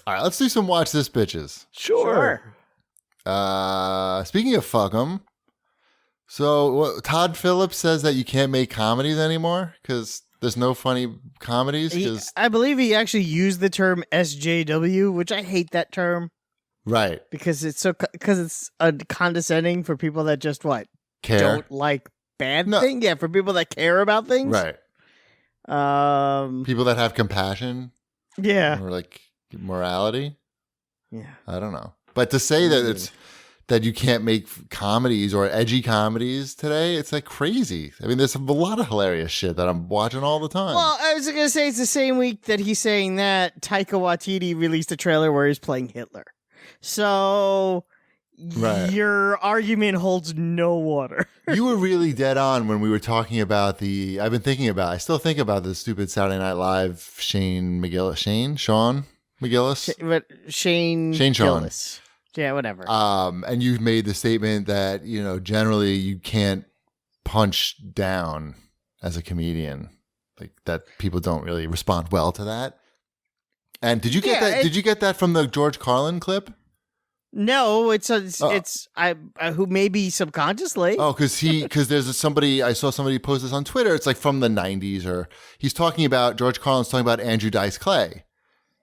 All right, let's do some watch this bitches. Sure. Speaking of fuck 'em, so Todd Phillips says that you can't make comedies anymore because there's no funny comedies. I believe he actually used the term SJW, which I hate that term. Right. Because it's condescending for people that just care. Don't like bad things. Yeah, for people that care about things. Right. People that have compassion. Yeah. Or like morality. Yeah. I don't know. But to say that you can't make comedies or edgy comedies today, it's like crazy. I mean, there's a lot of hilarious shit that I'm watching all the time. Well, I was going to say it's the same week that he's saying that Taika Waititi released a trailer where he's playing Hitler. So your argument holds no water. You were really dead on when we were talking about I still think about the stupid Saturday Night Live Shawn McGillis. Shane Sean. Yeah, whatever. And you made the statement that, generally you can't punch down as a comedian. Like that people don't really respond well to that. And did you get that? Did you get that from the George Carlin clip? No, it's who maybe subconsciously. Oh, because there's somebody, I saw somebody post this on Twitter. It's like from the 90s, or he's talking about, George Carlin's talking about Andrew Dice Clay.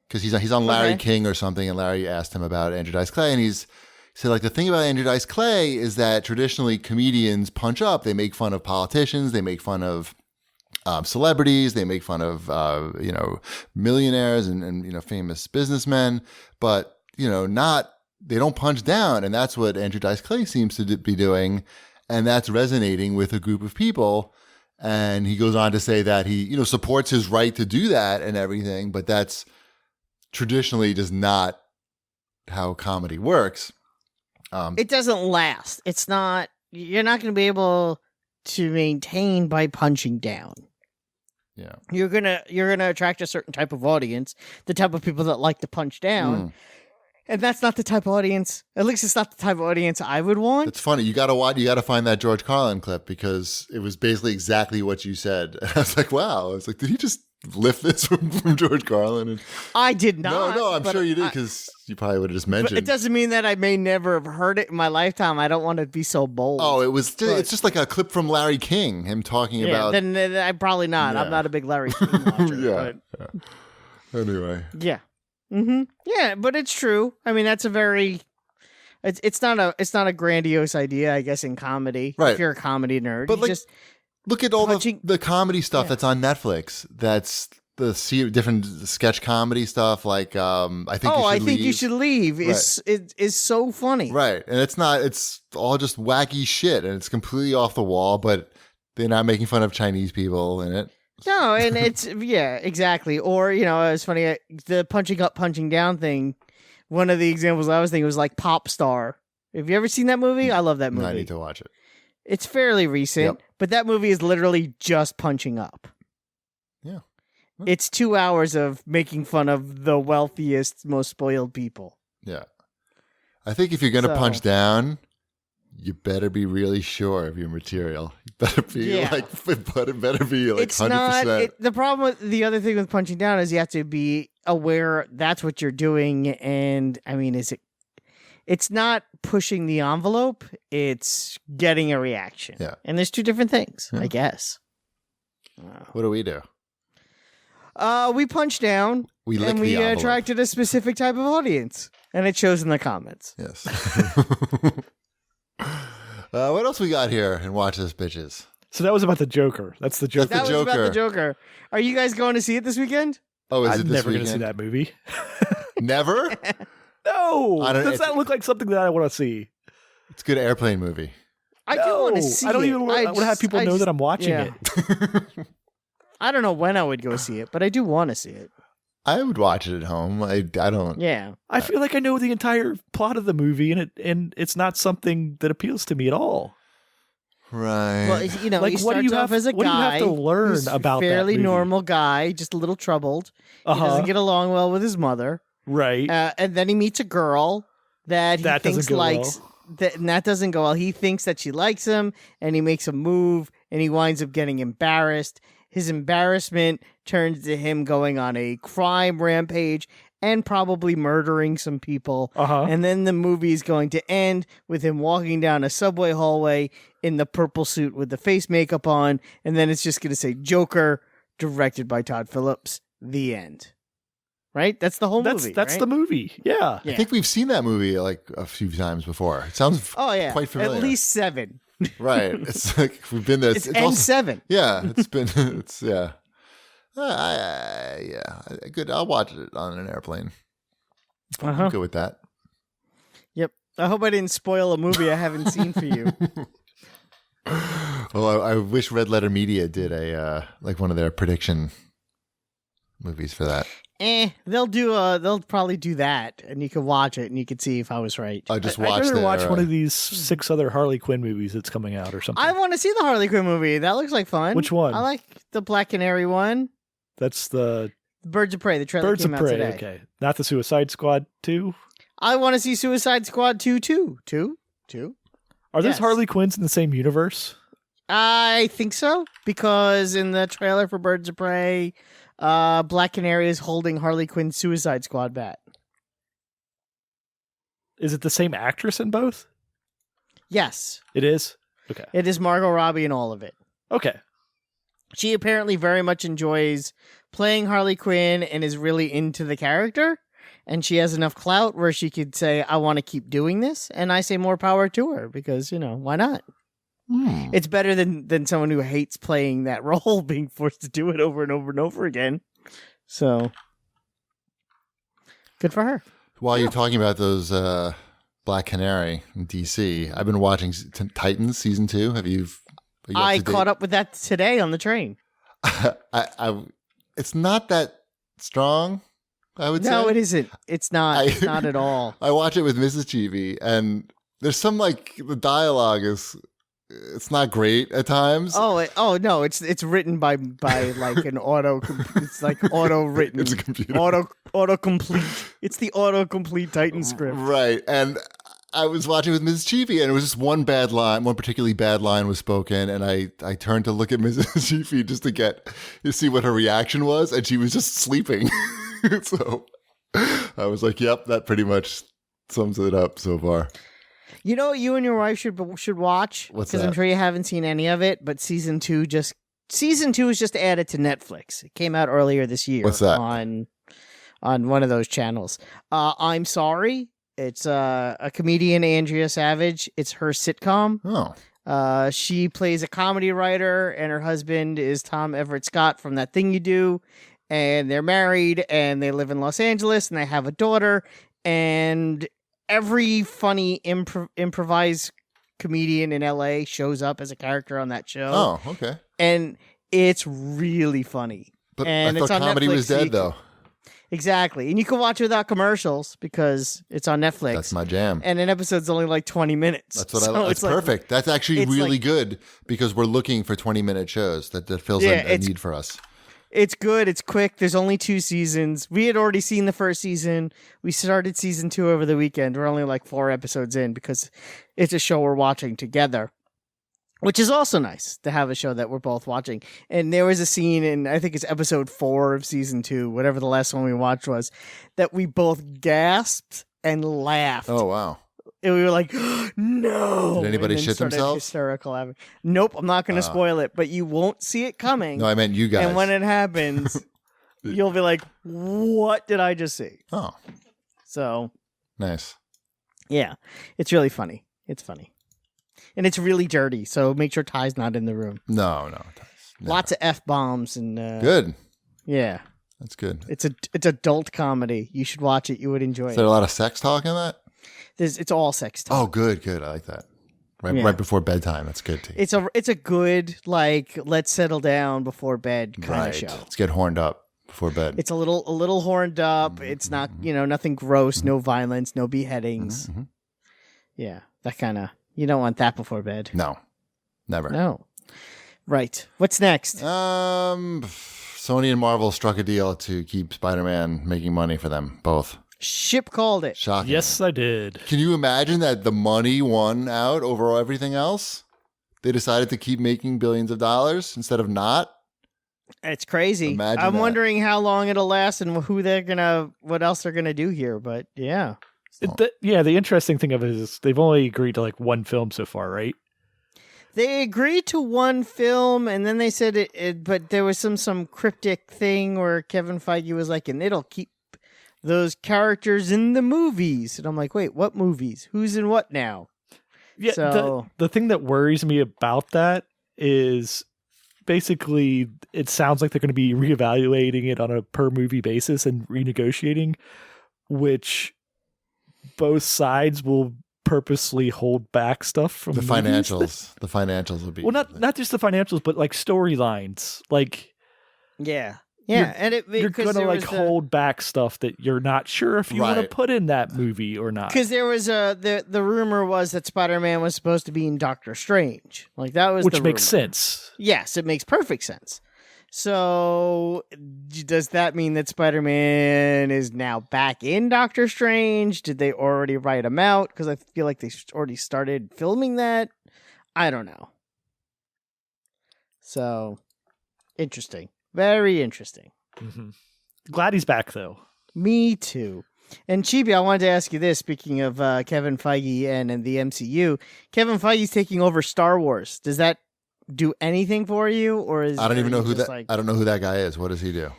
Because he's on Larry King or something, and Larry asked him about Andrew Dice Clay, and he said, like, the thing about Andrew Dice Clay is that traditionally comedians punch up. They make fun of politicians. They make fun of celebrities. They make fun of, millionaires and famous businessmen. But, they don't punch down. And that's what Andrew Dice Clay seems to be doing. And that's resonating with a group of people. And he goes on to say that he, supports his right to do that and everything. But that's traditionally just not how comedy works. It doesn't last. You're not going to be able to maintain by punching down. Yeah. You're going to attract a certain type of audience, the type of people that like to punch down. And that's not the type of audience, at least it's not the type of audience I would want. It's funny. You got to find that George Carlin clip because it was basically exactly what you said. I was like, wow. I was like, did he just lift this from George Carlin? And I did not. No, I'm sure you did because you probably would have just mentioned. But it doesn't mean that I may never have heard it in my lifetime. I don't want to be so bold. Oh, it's just like a clip from Larry King, him talking about. Then I'm probably not. Yeah. I'm not a big Larry King watcher. Yeah. Anyway. Yeah. Mm-hmm. Yeah, but it's true. I mean, that's it's not a grandiose idea, I guess, in comedy. Right. If you're a comedy nerd, but just look at all the comedy stuff that's on Netflix. That's the different sketch comedy stuff. Like I think you should leave is so funny. Right, and it's all just wacky shit, and it's completely off the wall. But they're not making fun of Chinese people in it. No, and it's, yeah, exactly. Or, it's funny, the punching up, punching down thing, one of the examples I was thinking was like Pop Star. Have you ever seen that movie? I love that movie. I need to watch it. It's fairly recent, but that movie is literally just punching up. Yeah. It's 2 hours of making fun of the wealthiest, most spoiled people. Yeah. I think if you're going to punch down, you better be really sure of your material. You better be it better be like 100%. The problem with the other thing with punching down is you have to be aware that's what you're doing. And I mean, it's not pushing the envelope, it's getting a reaction. Yeah. And there's two different things, I guess. What do we do? We punch down. We attracted a specific type of audience. And it shows in the comments. Yes. What else we got here in Watch This Bitches? So that was about the Joker. That's the Joker. That was about the Joker. Are you guys going to see it this weekend? Oh, is it this never weekend? going to see that movie. Never? No. Does that look like something that I want to see? It's a good airplane movie. I do want to see it. I don't even want to have people know that I'm watching it. I don't know when I would go see it, but I do want to see it. I would watch it at home. I don't. Yeah. I feel like I know the entire plot of the movie, and it's not something that appeals to me at all. Right. Well, like, he starts off as a what guy do you have to learn who's about fairly that movie? normal guy, just a little troubled. He doesn't get along well with his mother. Right. And then he meets a girl that he thinks likes. Well. And that doesn't go well. He thinks that she likes him, and he makes a move, and he winds up getting embarrassed. His embarrassment turns to him going on a crime rampage, and probably murdering some people. Uh-huh. And then the movie is going to end with him walking down a subway hallway in the purple suit with the face makeup on. And then it's just going to say Joker, directed by Todd Phillips. The end. Right? That's the whole movie. That's right? the movie. Yeah. I think we've seen that movie like a few times before. It sounds quite familiar. At least 7. Right. It's like we've been there. It's N7. Yeah. It's been. It's yeah. Good. I'll watch it on an airplane. I'm good with that. Yep. I hope I didn't spoil a movie I haven't seen for you. Well, I wish Red Letter Media did a like one of their prediction movies for that. They'll probably do that, and you can watch it, and you can see if I was right. I just I'd watched rather watch one of these 6 other Harley Quinn movies that's coming out or something. I want to see the Harley Quinn movie. That looks like fun. Which one? I like the Black Canary one. That's the Birds of Prey. The trailer Birds came of out Prey. today. Okay, not the Suicide Squad 2. I want to see Suicide Squad 2 too. Two? Are those Yes. Harley Quinns in the same universe? I think so, because in the trailer for Birds of Prey, Black Canary is holding Harley Quinn's Suicide Squad bat. Is it the same actress in both? Yes, It is. Okay. it is Margot Robbie in all of it. Okay. She apparently very much enjoys playing Harley Quinn and is really into the character. And she has enough clout where she could say, I want to keep doing this. And I say more power to her because, why not? It's better than someone who hates playing that role, being forced to do it over and over and over again. So, good for her. While you're talking about those Black Canary in DC, I've been watching Titans season 2. Are you I caught up with that today on the train. It's not that strong, I would say. No, it isn't. It's not. It's not at all. I watch it with Mrs. Cheevy, and there's some the dialogue it's not great at times. Oh no! It's written by like an auto. It's like auto written. It's a computer. Auto complete. It's the auto complete Titan script. Right, and I was watching with Mrs. Cheevy, and it was just one particularly bad line was spoken, and I turned to look at Mrs. Cheevy just to see what her reaction was, and she was just sleeping. So I was like, "Yep, that pretty much sums it up so far." You know what you and your wife should watch? What's Because I'm that? sure you haven't seen any of it, but season 2 is just added to Netflix. It came out earlier this year. What's that? On one of those channels. I'm Sorry. It's a comedian, Andrea Savage. It's her sitcom. Oh, She plays a comedy writer, and her husband is Tom Everett Scott from That Thing You Do. And they're married, and they live in Los Angeles, and they have a daughter. And every funny improvised comedian in LA shows up as a character on that show. oh, okay. And it's really funny. But And I it's thought on comedy Netflix, was so you dead, can- though. Exactly. And you can watch it without commercials because it's on Netflix. That's my jam. And an episode's only like 20 minutes. That's what So I. That's it's like- perfect. That's actually it's really like- good because we're looking for 20-minute shows that fills Yeah, a it's- need for us. It's good. It's quick. There's only 2 seasons. We had already seen the first season. We started season 2 over the weekend. We're only like 4 episodes in because it's a show we're watching together, which is also nice to have a show that we're both watching. And there was a scene in, I think it's episode 4 of season 2, whatever the last one we watched was, that we both gasped and laughed. Oh wow! And we were like, no. Did anybody and then shit started themselves? Hysterical laughing. Nope, I'm not going to spoil it, but you won't see it coming. No, I meant you guys. And when it happens, you'll be like, what did I just see? Oh, So, nice. yeah, it's really funny. It's funny. And it's really dirty, so make sure Ty's not in the room. No. Lots of F-bombs and... Good. Yeah, That's good. it's adult comedy. You should watch it. You would enjoy Is there it. a lot of sex talk in that? It's all sex talk. Oh, good. I like that. Yeah. Right before bedtime. That's good too. It's a good, like, let's settle down before bed kind of show. Let's get horned up before bed. It's a little horned up. It's not, nothing gross, no violence, no beheadings. Mhm. Yeah, that kind of, you don't want that before bed. No, never. No. Right. What's next? Sony and Marvel struck a deal to keep Spider-Man making money for them both. Ship called it. Shocking. Yes, I did. Can you imagine that the money won out over everything else? They decided to keep making billions of dollars instead of not. It's crazy. Imagine I'm that. wondering how long it'll last and what else they're gonna do here. But yeah, The interesting thing of it is they've only agreed to like one film so far, right? they agreed to one film, and then they said but there was some cryptic thing where Kevin Feige was like, and it'll keep those characters in the movies. And I'm like, wait, what movies? Who's in what now? Yeah. So The thing that worries me about that is basically it sounds like they're going to be reevaluating it on a per movie basis and renegotiating, which both sides will purposely hold back stuff from The movies. financials. The financials will be. Well, not just the financials, but like storylines. Like yeah, You're- and you're gonna like hold back stuff that you're not sure if you want to Right. put in that movie or not. because there was the rumor was that Spider-Man was supposed to be in Doctor Strange. Like that was Which the makes rumor. sense. Yes, it makes perfect sense. So, does that mean that Spider-Man is now back in Doctor Strange? Did they already write him out? Because I feel like they already started filming that. I don't know. So, interesting. Very interesting. Mhm. Glad he's back though. Me too. And Chibi, I wanted to ask you this. Speaking of Kevin Feige and the MCU, Kevin Feige's taking over Star Wars. Does that do anything for you, or is I don't even know who just that. like- I don't know who that guy is. What does he do?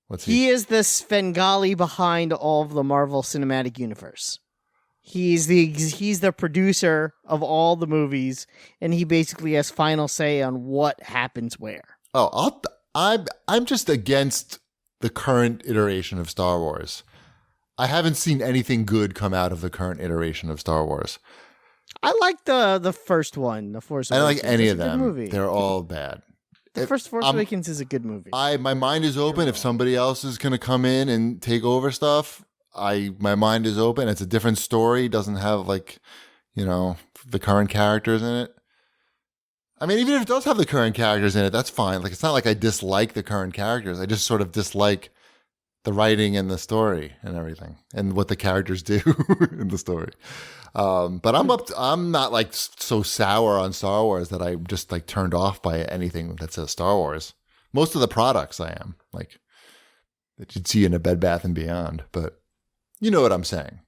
What's He is the Svengali behind all of the Marvel Cinematic Universe. He's the producer of all the movies, and he basically has final say on what happens where. Oh, I'm just against the current iteration of Star Wars. I haven't seen anything good come out of the current iteration of Star Wars. I like the first one, The Force I don't Awakens. like any It's of a good them. movie. They're all bad. The first Force I'm- Awakens is a good movie. My mind is open. If somebody else is going to come in and take over stuff, my mind is open. It's a different story. It doesn't have the current characters in it. I mean, even if it does have the current characters in it, that's fine. Like, it's not like I dislike the current characters. I just sort of dislike the writing and the story and everything and what the characters do in the story. But I'm not like so sour on Star Wars that I'm just like turned off by anything that says Star Wars. Most of the products I am like that you'd see in a Bed Bath and Beyond, but you know what I'm saying.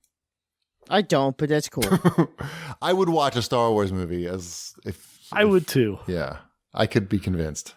I don't, but that's cool. I would watch a Star Wars movie I would too. Yeah, I could be convinced.